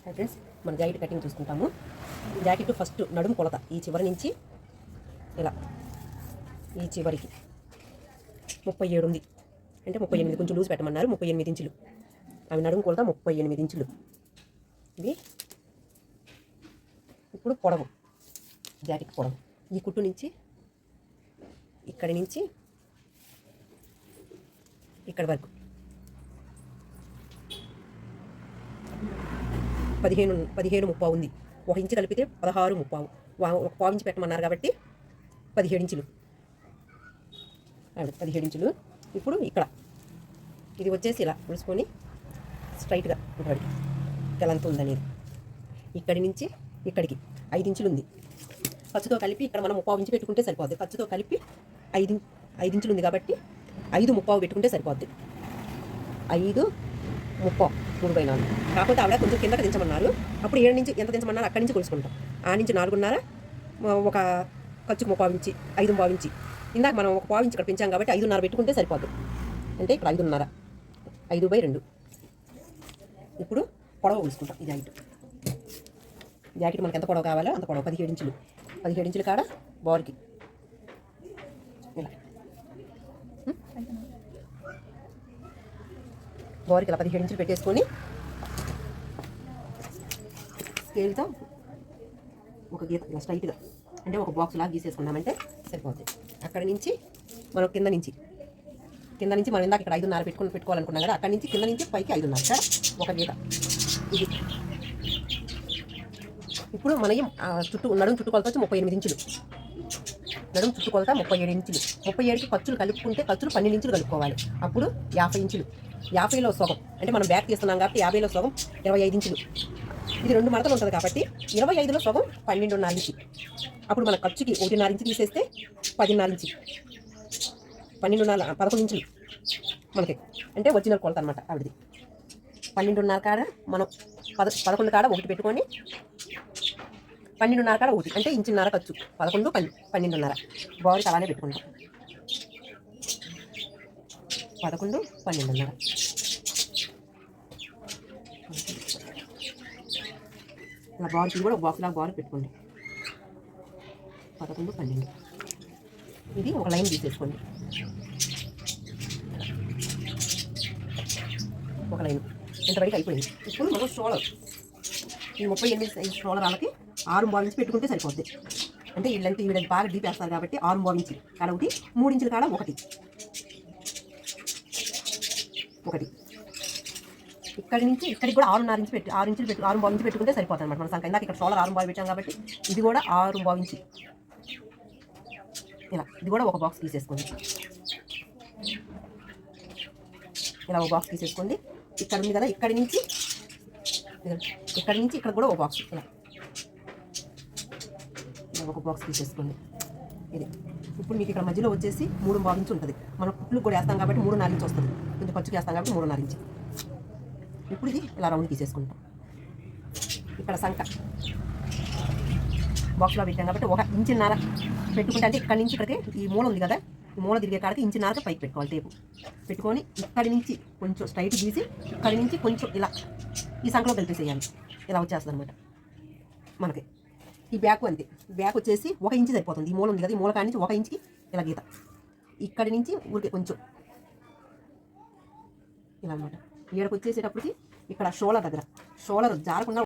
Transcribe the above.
Friends మన jacket cutting చూసుకుంటాము. Jacket first నడుము కొలత ఈ చివరి నుంచి ఇలా ఈ చివరికి 37 ఉంది, అంటే 38 కొంచెం లూజ్ పెట్టమన్నారు. 38 ఇంచులు అవి నడుము కొలత 38 ఇంచులు. ఇది ఇప్పుడు పొడవు, జాకెట్ పొడవు ఈ కుట్టు నుంచి ఇక్కడి నుంచి ఇక్కడి వరకు 15 ముప్పావు ఉంది. 1 ఇంచు కలిపితే 16 ముప్పావు. ఒక పావు ఇంచు పెట్టమన్నారు కాబట్టి 17 ఇంచులు. 17 ఇంచులు. ఇప్పుడు ఇక్కడ ఇది వచ్చేసి ఇలా పులుసుకొని స్ట్రైట్గా ఉంటుంది. తెలంత ఉందనేది ఇక్కడి నుంచి ఇక్కడికి 5 ఇంచులు ఉంది. ఖర్చుతో కలిపి ఇక్కడ మనం 1/4 ఇంచు పెట్టుకుంటే సరిపోద్ది. ఖర్చుతో కలిపి 5 ఇంచులు ఉంది కాబట్టి 5 ముప్పావు పెట్టుకుంటే సరిపోద్ది. 5 ముప్పావు 3/4. కాకపోతే ఆవిడ కొంచెం కిందకి దించమన్నారు. అప్పుడు 7 నుంచి ఎంత దించమన్నారు అక్కడి నుంచి కొలుసుకుంటాం. ఆ నుంచి 4.5, ఒక ఖర్చుకు 1/4 ఇంచి, 5.5 ఇంచి. ఇందాక మనం 1/4 ఇంచి ఇక్కడ పెంచాం కాబట్టి 5.5 పెట్టుకుంటే సరిపోద్ది. అంటే ఇక్కడ 5.5, 5/2. ఇప్పుడు పొడవు కొలుసుకుంటాం. ఈ జాకెట్ మనకి ఎంత పొడవు కావాలో అంత పొడవు 17 ఇంచులు. 17 ఇంచుల కాడ బోర్కి ఇలా బోర్కి ఇలా 17 ఇంచులు పెట్టేసుకొని స్కేల్తో ఒక గీత ఇలా స్ట్రైట్గా, అంటే ఒక బాక్స్ లాగా గీసేసుకున్నామంటే సరిపోతుంది. అక్కడి నుంచి మనం కింద నుంచి మనం ఇందాక ఇక్కడ 5.5 పెట్టుకోవాలనుకున్నాం కదా, అక్కడి నుంచి కింద నుంచి పైకి 5.5 సార్ ఒక గీత. ఇది ఇప్పుడు మనం నడుము చుట్టుకొలత వచ్చి 38 ఇంచులు. నడుము చుట్టుకొలత 37 ఇంచులు. 37కి ఖర్చులు కలుపుకుంటే ఖర్చులు 12 ఇంచులు కలుపుకోవాలి. అప్పుడు 50 ఇంచులు. 50లో సగం, అంటే మనం బ్యాక్ తీస్తున్నాం కాబట్టి 50లో సగం 25 ఇంచులు. ఇది 2 మడతలు ఉంటుంది కాబట్టి 25లో సగం 12.5 ఇంచు. అప్పుడు మన ఖర్చుకి 1.5 ఇంచు తీసేస్తే 10.5 ఇంచు, 11 ఇంచులు మనకి, అంటే ఒరిజినల్ కొలత అనమాట ఆవిడది. 12.5 కాడ మనం 11 కాడ 1 పెట్టుకొని 12.5 కాడ 1, అంటే ఇంచున్నర ఖర్చు. 11, 12.5 బాడీకి అలానే పెట్టుకుంటాం. 11, 12.5 ఇలా బాడీకి కూడా ఒక బాక్స్ లాగా బాడీ పెట్టుకోండి. 11, 12. ఇది ఒక లైన్ తీసేసుకోండి. ఒక లైన్ ఇంతవరకు అయిపోయింది. ఇప్పుడు మనం షోలర్, ఈ 38 సైజ్ షోలర్ వాళ్ళకి 6.5 ఇంచు పెట్టుకుంటే సరిపోద్ది. అంటే వీళ్ళంతా వీళ్ళకి బాగా డీప్ వేస్తారు కాబట్టి 6.5 ఇంచు కాడ 1, 3 ఇంచుల కాడ 1. ఇక్కడి నుంచి ఇక్కడికి కూడా 6.5 ఇంచు 6.5 ఇంచు పెట్టుకుంటే సరిపోతుంది అనమాట. మన సంఖ్య ఇందాక ఇక్కడ షోలర్ 6.5 పెట్టాం కాబట్టి ఇది కూడా 6.5 ఇంచు. ఇలా ఇది కూడా ఒక బాక్స్ తీసేసుకోండి. ఇలా ఒక బాక్స్ తీసేసుకోండి. ఇక్కడ ఉంది కదా, ఇక్కడి నుంచి ఇక్కడ కూడా ఒక బాక్స్, ఇలా ఒక బాక్స్ తీసేసుకోండి. ఇది ఇప్పుడు మీకు ఇక్కడ మధ్యలో వచ్చేసి 3.5 ఇంచు ఉంటుంది. మనం కుట్లు కూడా వేస్తాం కాబట్టి 3.4 ఇంచు వస్తుంది. కొంచెం ఖర్చుకి వేస్తాం కాబట్టి 3.4 ఇంచు. ఇప్పుడు ఇది ఇలా రౌండ్ తీసేసుకుంటాం. ఇక్కడ సంఖ బాక్స్లో పెట్టాం కాబట్టి 1.5 ఇంచు పెట్టుకుంటే, అంటే ఇక్కడ నుంచి ఇక్కడికి ఈ మూల ఉంది కదా, ఈ మూల తిరిగే కాడికి 1.5 ఇంచు పైకి పెట్టుకోవాలి. టేపు పెట్టుకొని ఇక్కడి నుంచి కొంచెం స్ట్రైట్ గీసి ఇక్కడి నుంచి కొంచెం ఇలా ఈ సంఖలో కలిపేసేయాలి. ఇలా వచ్చేస్తుంది అనమాట మనకి. ఈ బ్యాక్ అంతే. బ్యాక్ వచ్చేసి 1 ఇంచు సరిపోతుంది. ఈ మూల ఉంది కదా, ఈ మూల కాడి నుంచి 1 ఇంచుకి ఇలా గీత. ఇక్కడి నుంచి ఊరికే కొంచెం ఇలా అనమాట. ఈడకు వచ్చేసేటప్పటికి ఇక్కడ షోలర్ దగ్గర షోలర్ జారకుండా